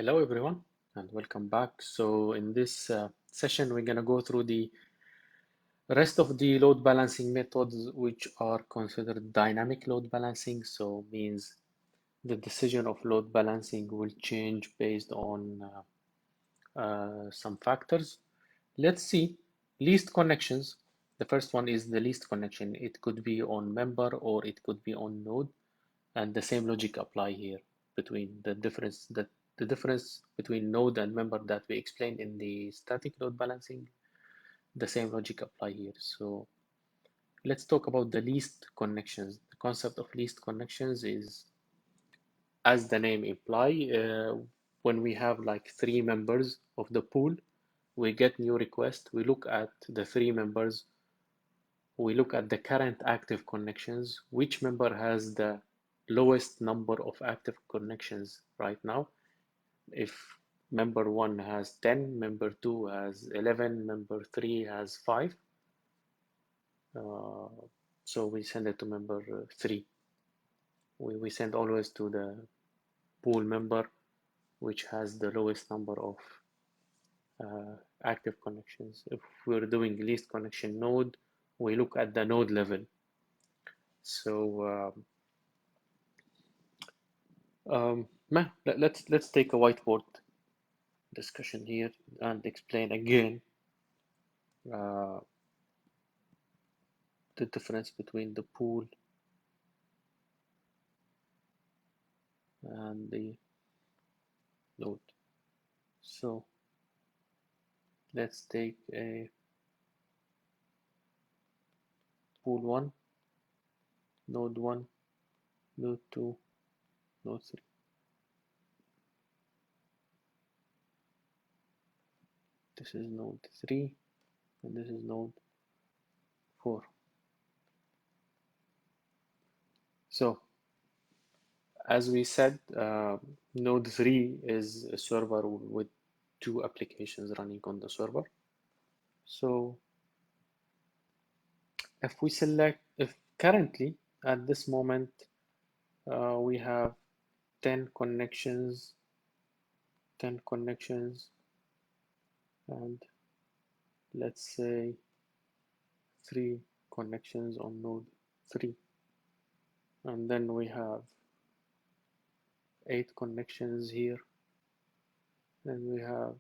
Hello everyone and welcome back. So in this session we're going to go through the rest of the load balancing methods which are considered dynamic load balancing. So means the decision of load balancing will change based on some factors. Let's see least connections. The first one is the least connection. It could be on member or it could be on node, and the same logic apply here between the difference between node and member that we explained in the static load balancing. The same logic apply here. So let's talk about the least connections. The concept of least connections is, as the name imply, when we have like three members of the pool, we get new request, we look at the three members, we look at the current active connections, which member has the lowest number of active connections right now. If member 1 has 10, member 2 has 11, member 3 has 5, so we send it to member 3. We send always to the pool member which has the lowest number of active connections. If we're doing least connection node, we look at the node level. So let's take a whiteboard discussion here and explain again the difference between the pool and the node. So let's take a pool 1, node 1, node 2, node 3. This is node 3 and this is node 4. So as we said, node 3 is a server with 2 applications running on the server. So if currently at this moment we have 10 connections, and let's say 3 connections on node 3, and then we have 8 connections here, and we have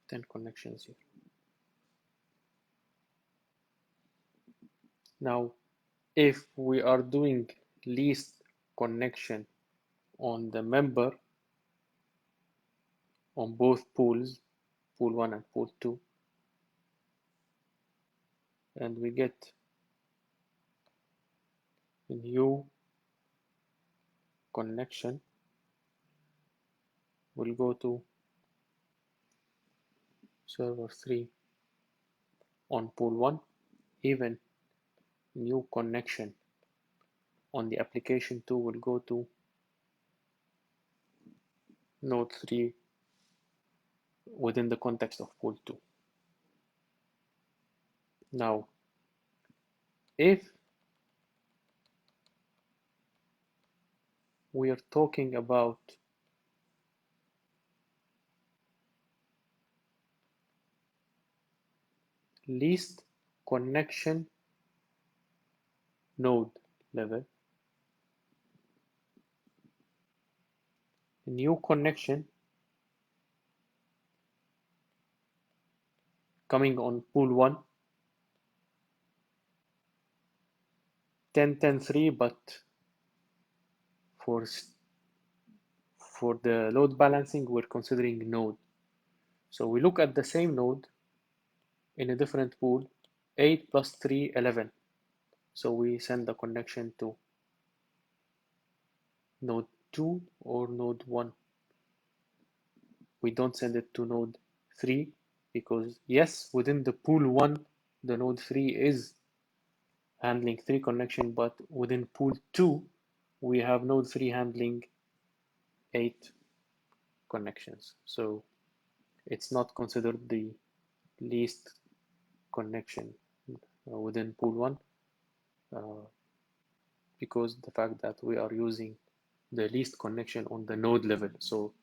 10 connections here. Now if we are doing least connection on the member on both pools, pool 1 and pool 2, and we get a new connection, we'll go to server 3 on pool 1, even new connection on the application 2 will go to node 3 within the context of pool 2. Now if we are talking about least connection node level, a new connection coming on pool 1, 10, 10, 3, but for the load balancing we're considering node. So we look at the same node in a different pool, 8 plus 3, 11. So we send the connection to node 2 or node 1. We don't send it to node 3 because yes, within the pool 1 the node 3 is handling 3 connection, but within pool 2 we have node 3 handling 8 connections. So it's not considered the least connection within pool 1 because the fact that we are using the least connection on the node level. So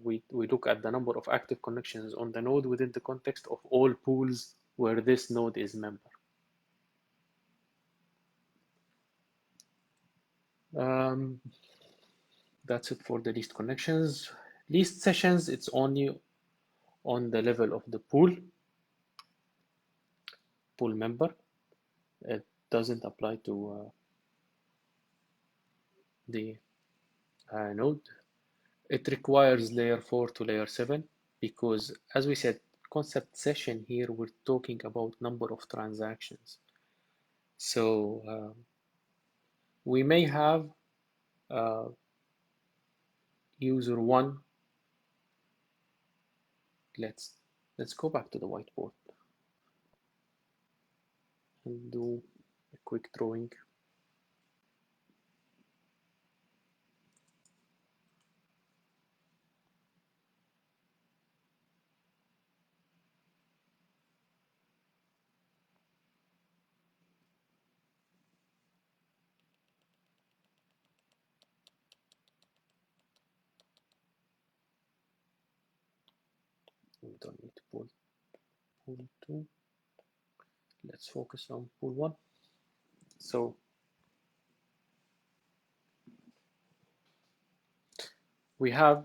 we look at the number of active connections on the node within the context of all pools where this node is member. That's it for the least connections. Least sessions, it's only on the level of the pool member. It doesn't apply to the node. It requires layer 4 to layer 7 because, as we said, concept session here, we're talking about number of transactions. So we may have user 1. Let's go back to the whiteboard and do a quick drawing. We don't need pool 2. Let's focus on pool 1. So we have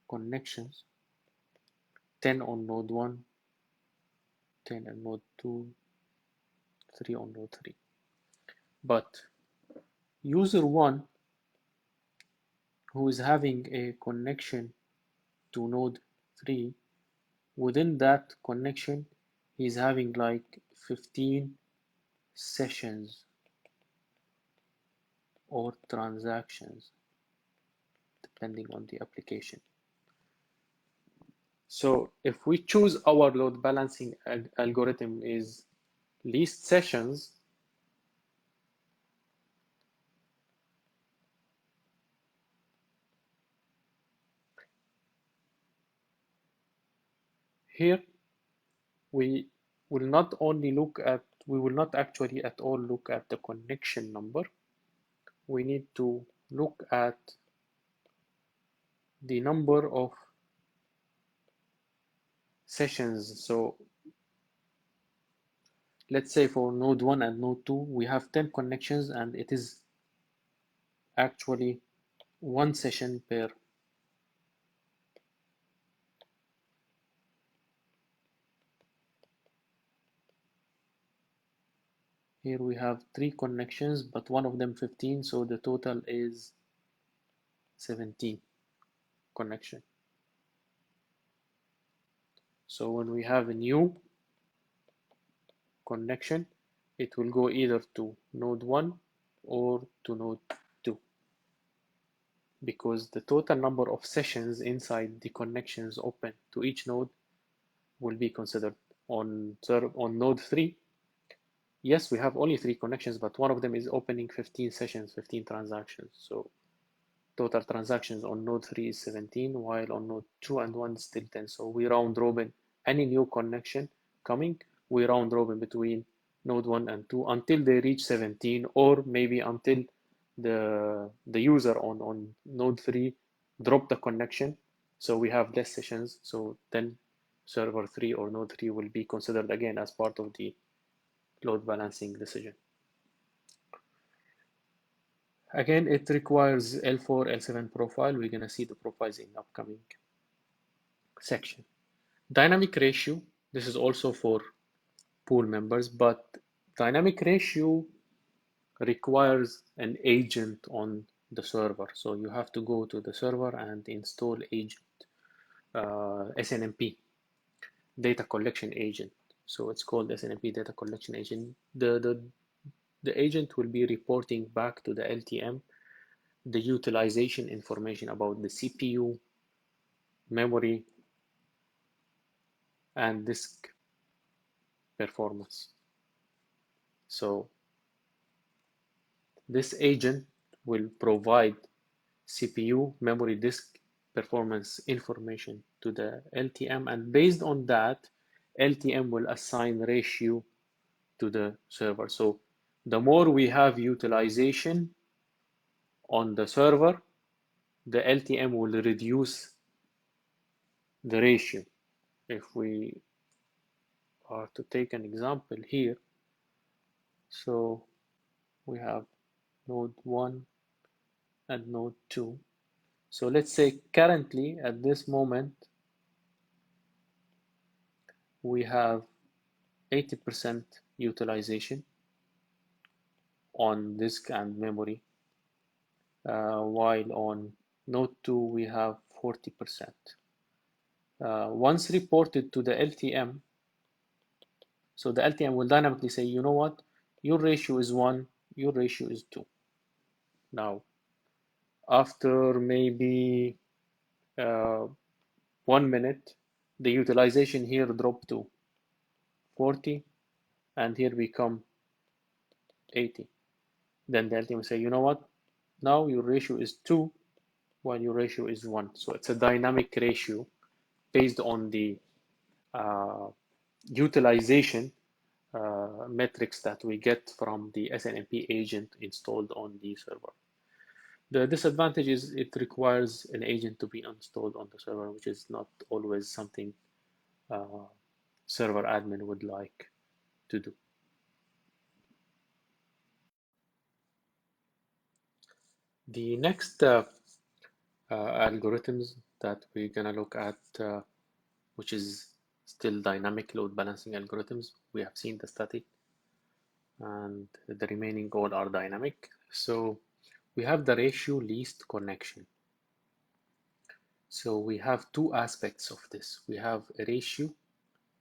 connections 10 on node 1, 10 on node 2, 3 on node 3. But user 1, who is having a connection to node 3, within that connection, he's having like 15 sessions or transactions, depending on the application. So if we choose our load balancing algorithm is least sessions, here we will not only look at, we will not actually at all look at the connection number. We need to look at the number of sessions. So let's say for node 1 and node 2, we have 10 connections and it is actually 1 session per. Here we have 3 connections, but one of them 15, so the total is 17 connection. So when we have a new connection, it will go either to node 1 or to node 2, because the total number of sessions inside the connections open to each node will be considered. On node 3, yes, we have only 3 connections, but one of them is opening 15 sessions, 15 transactions. So total transactions on node 3 is 17, while on node 2 and 1 is still 10. So we round robin any new connection coming, we round robin between node 1 and 2 until they reach 17, or maybe until the user on node 3 drop the connection. So we have less sessions. So then server 3 or node 3 will be considered again as part of the load balancing decision. Again, it requires L4, L7 profile. We're going to see the profiles in upcoming section. Dynamic ratio, this is also for pool members, but dynamic ratio requires an agent on the server. So you have to go to the server and install agent, SNMP, data collection agent. So it's called SNMP data collection agent. The agent will be reporting back to the LTM the utilization information about the CPU, memory, and disk performance. So this agent will provide CPU, memory, disk performance information to the LTM, and based on that, LTM will assign ratio to the server. So the more we have utilization on the server, the LTM will reduce the ratio. If we are to take an example here, so we have node 1 and node 2. So let's say currently at this moment we have 80% utilization on disk and memory, while on node 2 we have 40%. Once reported to the LTM, so the LTM will dynamically say, you know what, your ratio is 1, your ratio is 2. Now, after maybe 1 minute, the utilization here dropped to 40, and here become 80. Then the LTM will say, you know what, now your ratio is 2, while your ratio is 1. So it's a dynamic ratio based on the utilization metrics that we get from the SNMP agent installed on the server. The disadvantage is it requires an agent to be installed on the server, which is not always something server admin would like to do. The next algorithms that we're gonna look at, which is still dynamic load balancing algorithms. We have seen the static, and the remaining all are dynamic. So we have the ratio least connection. So we have two aspects of this. We have a ratio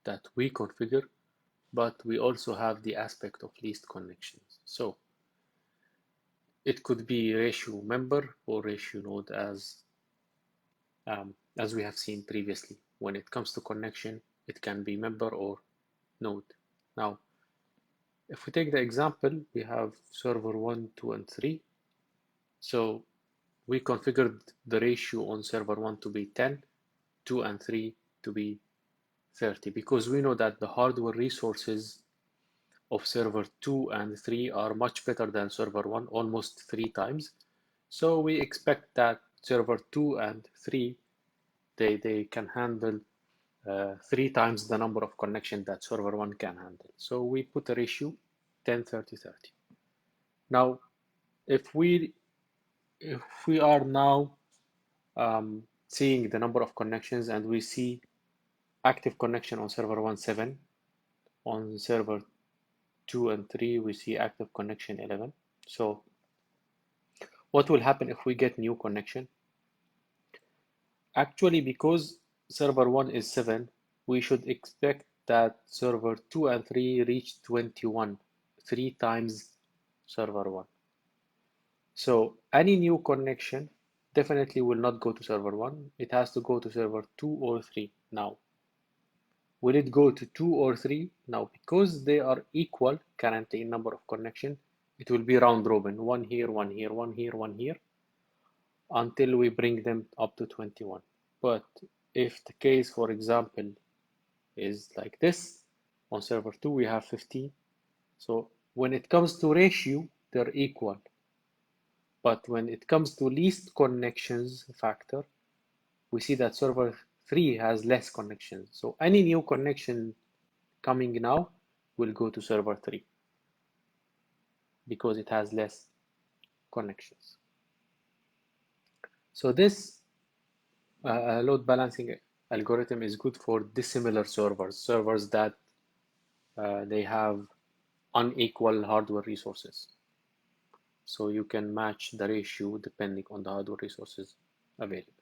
that we configure, but we also have the aspect of least connections. So it could be ratio member or ratio node, as we have seen previously. When it comes to connection, it can be member or node. Now, if we take the example, we have server 1, 2, and 3. So we configured the ratio on server 1 to be 10, 2 and 3 to be 30, because we know that the hardware resources of server 2 and 3 are much better than server 1, almost 3 times. So we expect that server 2 and 3, they can handle 3 times the number of connection that server 1 can handle. So we put a ratio 10, 30, 30. Now, if we are now seeing the number of connections, and we see active connection on server 1, 7, on server 2 and 3, we see active connection 11. So what will happen if we get new connection? Actually, because server 1 is 7, we should expect that server 2 and 3 reach 21, 3 times server 1. So any new connection definitely will not go to server 1. It has to go to server 2 or 3 now. Will it go to 2 or 3? Now, because they are equal currently in number of connection, it will be round robin, 1 here, 1 here, 1 here, 1 here, until we bring them up to 21. But if the case, for example, is like this, on server 2 we have 15. So when it comes to ratio, they're equal. But when it comes to least connections factor, we see that server 3 has less connections. So any new connection coming now will go to server 3 because it has less connections. So this load balancing algorithm is good for dissimilar servers that they have unequal hardware resources. So you can match the ratio depending on the hardware resources available.